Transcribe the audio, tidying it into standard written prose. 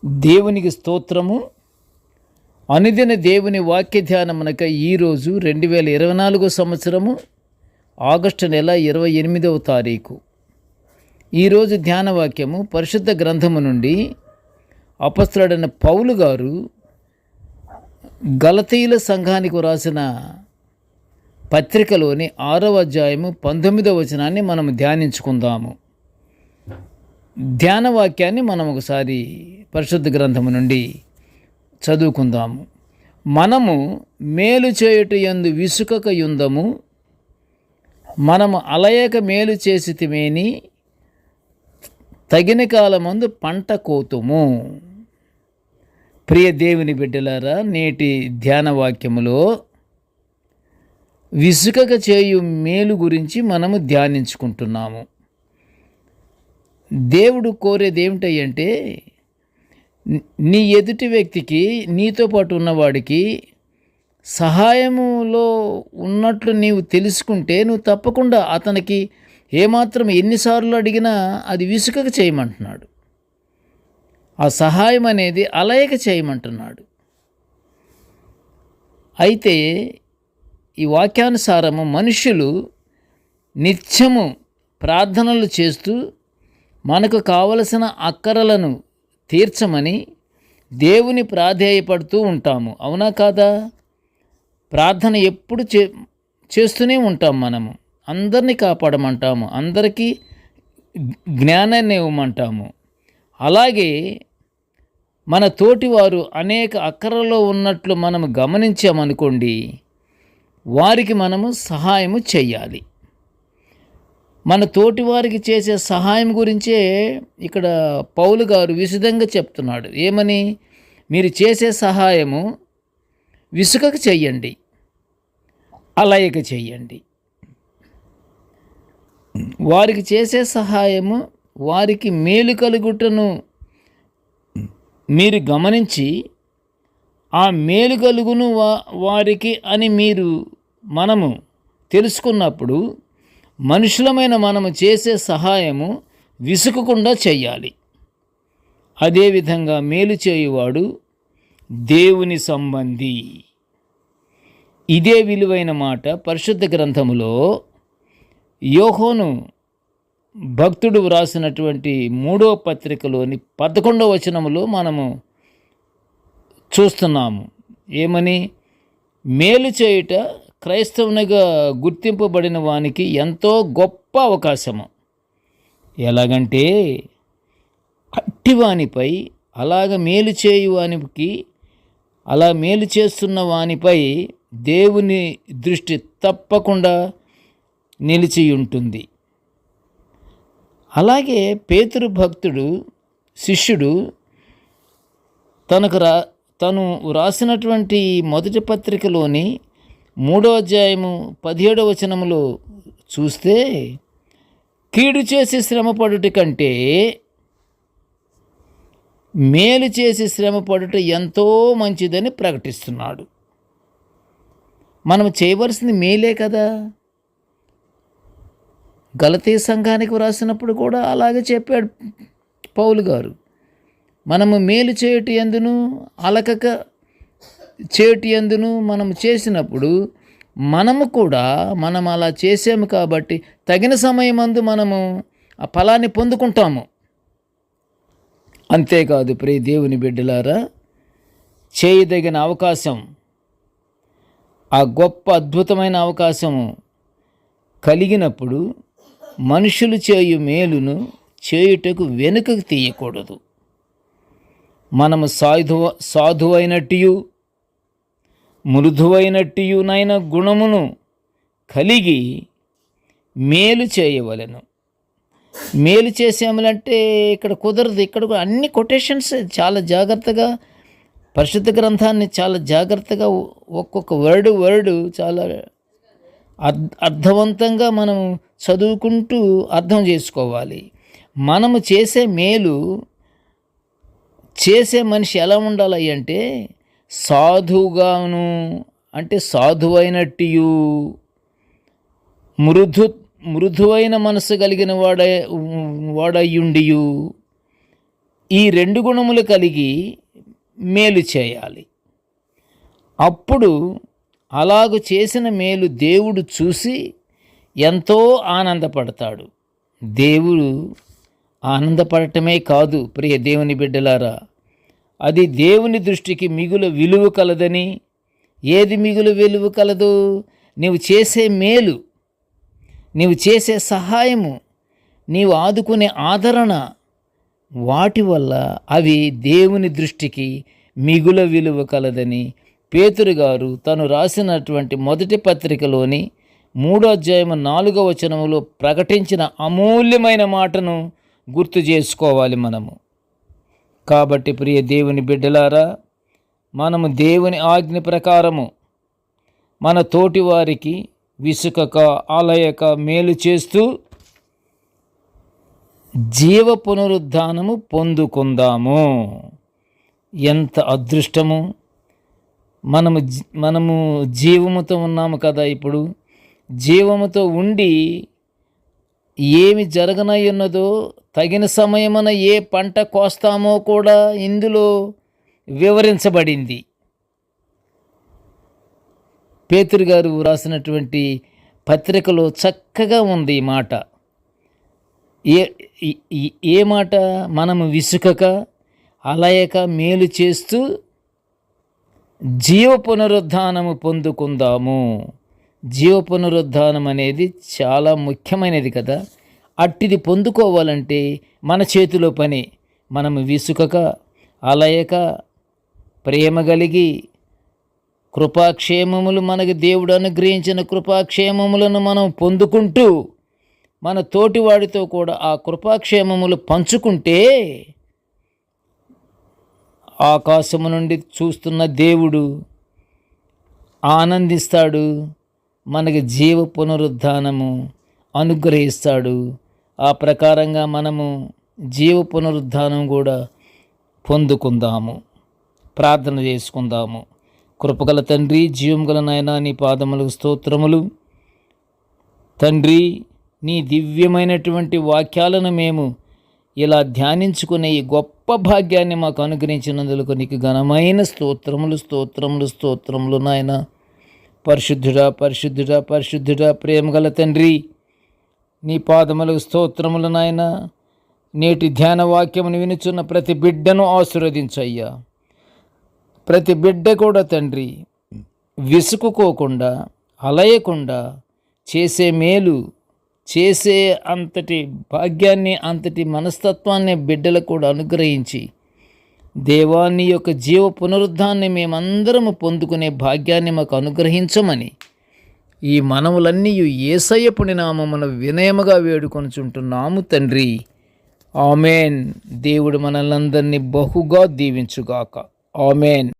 దేవునికి స్తోత్రము. అనుదిన దేవుని వాక్య ధ్యానమునక ఈరోజు 2024 సంవత్సరము ఆగస్టు నెల 28వ తారీఖు. ఈరోజు ధ్యాన వాక్యము పరిశుద్ధ గ్రంథము నుండి అపొస్తలుడైన పౌలు గారు గలతీయుల సంఘానికి రాసిన పత్రికలోని 6వ అధ్యాయము 19వ వచనాన్ని మనం ధ్యానించుకుందాము. ధ్యాన వాక్యాన్ని మనం ఒకసారి పరిశుద్ధ గ్రంథము నుండి చదువుకుందాము. మనము మేలు చేయుట యందు విసుకక యుందము, మనము అలయక మేలు చేసితిమేని తగిన కాలమందు పంట కోతుము. ప్రియ దేవుని బిడ్డలారా, నేటి ధ్యాన వాక్యములో విసుకక చేయు మేలు గురించి మనము ధ్యానించుకుంటున్నాము. దేవుడు కోరేది ఏమిటంటే, నీ ఎదుటి వ్యక్తికి, నీతో పాటు ఉన్నవాడికి సహాయములో ఉన్నట్లు నీవు తెలుసుకుంటే నువ్వు తప్పకుండా అతనికి ఏమాత్రం ఎన్నిసార్లు అడిగినా అది విసుకక చేయమంటున్నాడు. ఆ సహాయం అనేది అలయక చేయమంటున్నాడు. అయితే ఈ వాక్యానుసారము మనుష్యులు నిత్యము ప్రార్థనలు చేస్తూ మనకు కావలసిన అక్కరలను తీర్చమని దేవుని ప్రాధేయపడుతూ ఉంటాము. అవునా కాదా? ప్రార్థన ఎప్పుడు చేస్తూనే ఉంటాం. మనము అందరినీ కాపాడమంటాము, అందరికీ జ్ఞానాన్ని ఇవ్వమంటాము. అలాగే మన తోటివారు అనేక అక్కరలో ఉన్నట్లు మనము గమనించామనుకోండి, వారికి మనము సహాయము చెయ్యాలి. మన తోటి వారికి చేసే సహాయం గురించే ఇక్కడ పౌలు గారు విశదంగా చెప్తున్నాడు. ఏమని? మీరు చేసే సహాయము విసుకకు చెయ్యండి, అలయక చెయ్యండి. వారికి చేసే సహాయము వారికి మేలు కలుగుటను మీరు గమనించి, ఆ మేలు కలుగును వారికి అని మనము తెలుసుకున్నప్పుడు మనుషులమైన మనము చేసే సహాయము విసుకకుండా చెయ్యాలి. అదేవిధంగా మేలు చేయువాడు దేవుని సంబంధి. ఇదే విలువైన మాట పరిశుద్ధ గ్రంథములో యోహాను భక్తుడు వ్రాసినటువంటి 3వ పత్రికలోని 11వ వచనములో మనము చూస్తున్నాము. ఏమని? మేలు చేయుట క్రైస్తవునిగా గుర్తింపబడిన వానికి ఎంతో గొప్ప అవకాశము. ఎలాగంటే, అట్టివానిపై, అలాగ మేలు చేయు వానికి, అలా మేలు చేస్తున్న వానిపై దేవుని దృష్టి తప్పకుండా నిలిచి ఉంటుంది. అలాగే పేతురు భక్తుడు, శిష్యుడు తను రాసినటువంటి మొదటి పత్రికలోని 3వ అధ్యాయము 17వ వచనములో చూస్తే, కీడు చేసి శ్రమపడుట కంటే మేలు చేసి శ్రమపడుట ఎంతో మంచిదని ప్రకటిస్తున్నాడు. మనం చేయవలసింది మేలే కదా. గలతీ సంఘానికి వ్రాసినప్పుడు కూడా అలాగే చెప్పాడు పౌలు గారు. మనము మేలు చేయుట యందును అలకక చేయుట యందును మనం చేసినప్పుడు మనం అలా చేసాము కాబట్టి తగిన సమయమందు మనము ఆ ఫలాన్ని పొందుకుంటాము. అంతేకాదు ప్రియ దేవుని బిడ్డలారా, చేయదగిన అవకాశం, ఆ గొప్ప అద్భుతమైన అవకాశము కలిగినప్పుడు మనుషులు చేయు మేలును చేయుటకు వెనుకకు తీయకూడదు. మనము సాధువైనట్టు మృదువైనట్టునైన గుణమును కలిగి మేలు చేయవలెను. మేలు చేసేములంటే ఇక్కడ కుదరదు. ఇక్కడ అన్ని కొటేషన్స్ చాలా జాగ్రత్తగా, పరిశుద్ధ గ్రంథాన్ని చాలా జాగ్రత్తగా ఒక్కొక్క వర్డు చాలా అర్థవంతంగా మనం చదువుకుంటూ అర్థం చేసుకోవాలి. మనము చేసే మేలు చేసే మనిషి ఎలా ఉండాలి అంటే, సాధువుగాను, అంటే సాధువైనట్టు, మృదువైన మనసు కలిగిన వాడయ్యుండియు, ఈ 2 గుణములు కలిగి మేలు చేయాలి. అప్పుడు అలాగు చేసిన మేలు దేవుడు చూసి ఎంతో ఆనందపడతాడు. దేవుడు ఆనందపడటమే కాదు ప్రియ దేవుని బిడ్డలారా, అది దేవుని దృష్టికి మిగులు విలువ కలదని. ఏది మిగులు విలువ కలదు? నీవు చేసే మేలు, నీవు చేసే సహాయము, నీవు ఆదుకునే ఆదరణ, వాటి వల్ల అవి దేవుని దృష్టికి మిగుల విలువ కలదని పేతురు గారు తను రాసినటువంటి మొదటి పత్రికలోని 3వ అధ్యాయము 4వ వచనములో ప్రకటించిన అమూల్యమైన మాటను గుర్తు చేసుకోవాలి మనము. కాబట్టి ప్రియ దేవుని బిడ్డలారా, మనము దేవుని ఆజ్ఞ ప్రకారము మన తోటి వారికి విసుకక అలయక మేలు చేస్తూ జీవ పునరుద్ధానము పొందుకుందాము. ఎంత అదృష్టము! మనము జీవముతో ఉన్నాము కదా. ఇప్పుడు జీవముతో ఉండి ఏమి జరగనై ఉన్నదో, తగిన సమయమున ఏ పంట కోస్తామో కూడా ఇందులో వివరించబడింది. పేతురు గారు రాసినటువంటి పత్రికలో చక్కగా ఉంది ఈ మాట. ఏ మాట? మనము విసుకక అలయక మేలు చేస్తూ జీవ పునరుద్ధానము పొందుకుందాము. జీవ పునరుద్ధానం అనేది చాలా ముఖ్యమైనది కదా. అట్టిది పొందుకోవాలంటే మన చేతిలో పని. మనము విసుకక అలయక ప్రేమ కలిగి కృపాక్షేమములు, మనకి దేవుడు అనుగ్రహించిన కృపాక్షేమములను మనం పొందుకుంటూ మన తోటివాడితో కూడా ఆ కృపాక్షేమములు పంచుకుంటే ఆకాశము నుండి చూస్తున్న దేవుడు ఆనందిస్తాడు, మనకి జీవ పునరుద్ధానము అనుగ్రహిస్తాడు. ఆ ప్రకారంగా మనము జీవ పునరుద్ధానం కూడా పొందుకుందాము. ప్రార్థన చేసుకుందాము. కృపగల తండ్రి, జీవం గల నాయనా, నీ పాదములకు స్తోత్రములు. తండ్రి, నీ దివ్యమైనటువంటి వాక్యాలను మేము ఇలా ధ్యానించుకునే ఈ గొప్ప భాగ్యాన్ని మాకు అనుగ్రహించినందుకు నీకు ఘనమైన స్తోత్రములు, స్తోత్రములు, స్తోత్రములు నాయన. పరిశుద్ధుడా, పరిశుద్ధుడా, పరిశుద్ధుడా, ప్రేమగల తండ్రి, నీ పాదములకు స్తోత్రములు నాయన. నేటి ధ్యాన వాక్యమును వినుచున్న ప్రతి బిడ్డను ఆశీర్వదించయ్యా. ప్రతి బిడ్డ కూడా తండ్రి విసుకుకోకుండా, అలయకుండా చేసే మేలు చేసే అంతటి భాగ్యాన్ని, అంతటి మనస్తత్వాన్ని బిడ్డలకు కూడా అనుగ్రహించి, దేవాన్ని యొక్క జీవ పునరుద్ధాన్ని మేమందరము పొందుకునే భాగ్యాన్ని మాకు అనుగ్రహించమని ఈ మనవులన్నీ యేసయ్య పుణ్యనామమున వినయముగా వేడుకొనుచుంటున్నాము తండ్రి. ఆమెన్. దేవుడు మనల్నందరినీ బహుగా దీవించుగాక. ఆమెన్.